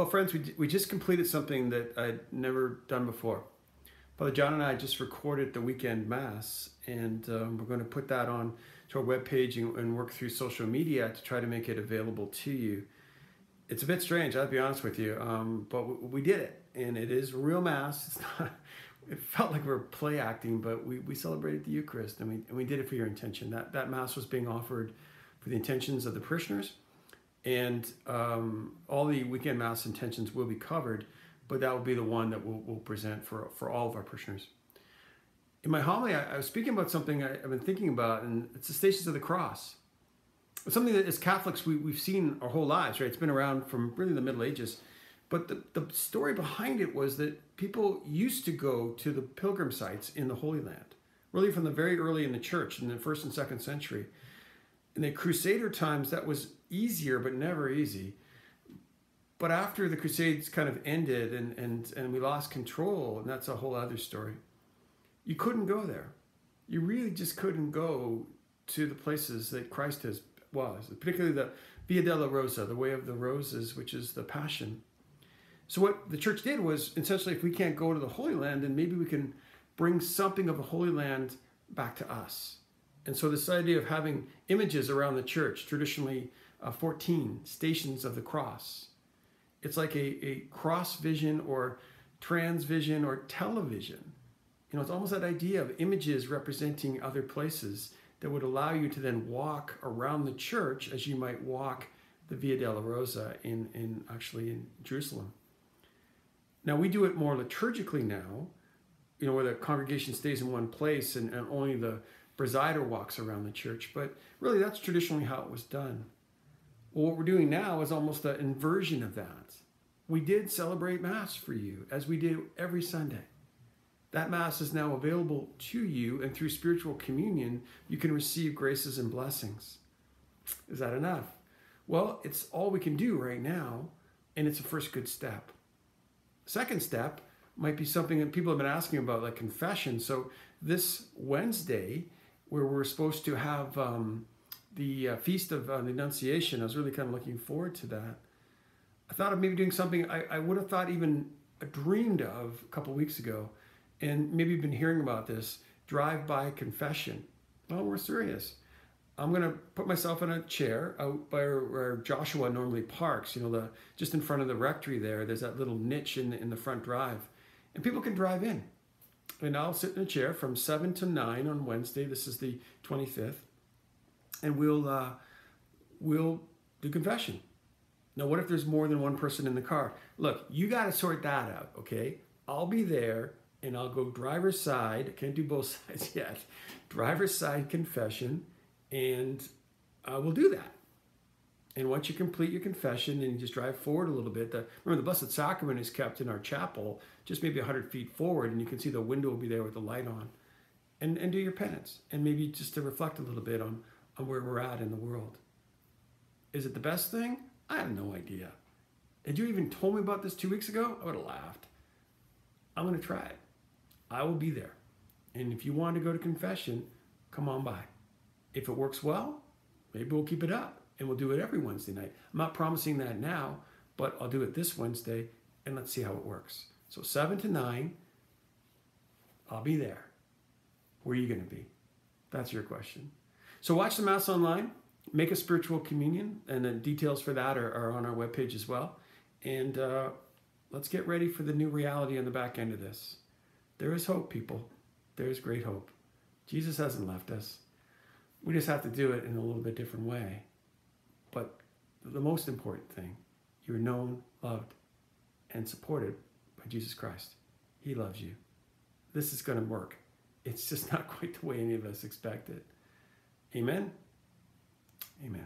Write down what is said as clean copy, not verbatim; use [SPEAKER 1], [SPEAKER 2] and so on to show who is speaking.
[SPEAKER 1] Well, friends, we just completed something that I'd never done before. Father John and I just recorded the weekend Mass, and we're going to put that on to our webpage and work through social media to try to make it available to you. It's a bit strange, I'll be honest with you, but we did it, and it is real Mass. It's not, it felt like we were play acting, but we celebrated the Eucharist, and we did it for your intention. That Mass was being offered for the intentions of the parishioners, and all the weekend Mass intentions will be covered, but that will be the one that we'll present for all of our parishioners. In my homily, I was speaking about something I've been thinking about, and it's the Stations of the Cross. It's something that as Catholics we've seen our whole lives, right? It's been around from really the Middle Ages. But the story behind it was that people used to go to the pilgrim sites in the Holy Land, really from the very early in the church, in the 1st and 2nd century. In the Crusader times, that was easier, but never easy. But after the Crusades kind of ended and we lost control, and that's a whole other story, you couldn't go there. You really just couldn't go to the places that Christ was, particularly the Via della Rosa, the Way of the Roses, which is the Passion. So what the church did was, essentially, if we can't go to the Holy Land, then maybe we can bring something of the Holy Land back to us. And so this idea of having images around the church, traditionally 14 stations of the cross. It's like a cross vision or trans vision or television. You know, it's almost that idea of images representing other places that would allow you to then walk around the church as you might walk the Via della Rosa in Jerusalem. Now, we do it more liturgically now, you know, where the congregation stays in one place and only the presider walks around the church. But really, that's traditionally how it was done. Well, what we're doing now is almost an inversion of that. We did celebrate Mass for you, as we do every Sunday. That Mass is now available to you, and through spiritual communion, you can receive graces and blessings. Is that enough? Well, it's all we can do right now, and it's a first good step. Second step might be something that people have been asking about, like confession. So this Wednesday, where we're supposed to have the Feast of the Annunciation, I was really kind of looking forward to that. I thought of maybe doing something I would have thought even dreamed of a couple weeks ago, and maybe you've been hearing about this, drive-by confession. Well, we're serious. I'm going to put myself in a chair out by where Joshua normally parks, you know, just in front of the rectory there. There's that little niche in the front drive, and people can drive in. And I'll sit in a chair from 7 to 9 on Wednesday. This is the 25th, and we'll do confession. Now, what if there's more than one person in the car? Look, you got to sort that out, okay? I'll be there, and I'll go driver's side. I can't do both sides yet. Driver's side confession, and we'll do that. And once you complete your confession and you just drive forward a little bit, remember the Blessed Sacrament is kept in our chapel, just maybe 100 feet forward, and you can see the window will be there with the light on. And do your penance, and maybe just to reflect a little bit on where we're at in the world. Is it the best thing? I have no idea. Had you even told me about this 2 weeks ago, I would have laughed. I'm going to try it. I will be there. And if you want to go to confession, come on by. If it works well, maybe we'll keep it up and we'll do it every Wednesday night. I'm not promising that now, but I'll do it this Wednesday and let's see how it works. So 7 to 9, I'll be there. Where are you going to be? That's your question. So watch the Mass online, make a spiritual communion, and the details for that are on our webpage as well. And let's get ready for the new reality on the back end of this. There is hope, people. There is great hope. Jesus hasn't left us. We just have to do it in a little bit different way. But the most important thing, you're known, loved, and supported by Jesus Christ. He loves you. This is going to work. It's just not quite the way any of us expect it. Amen? Amen.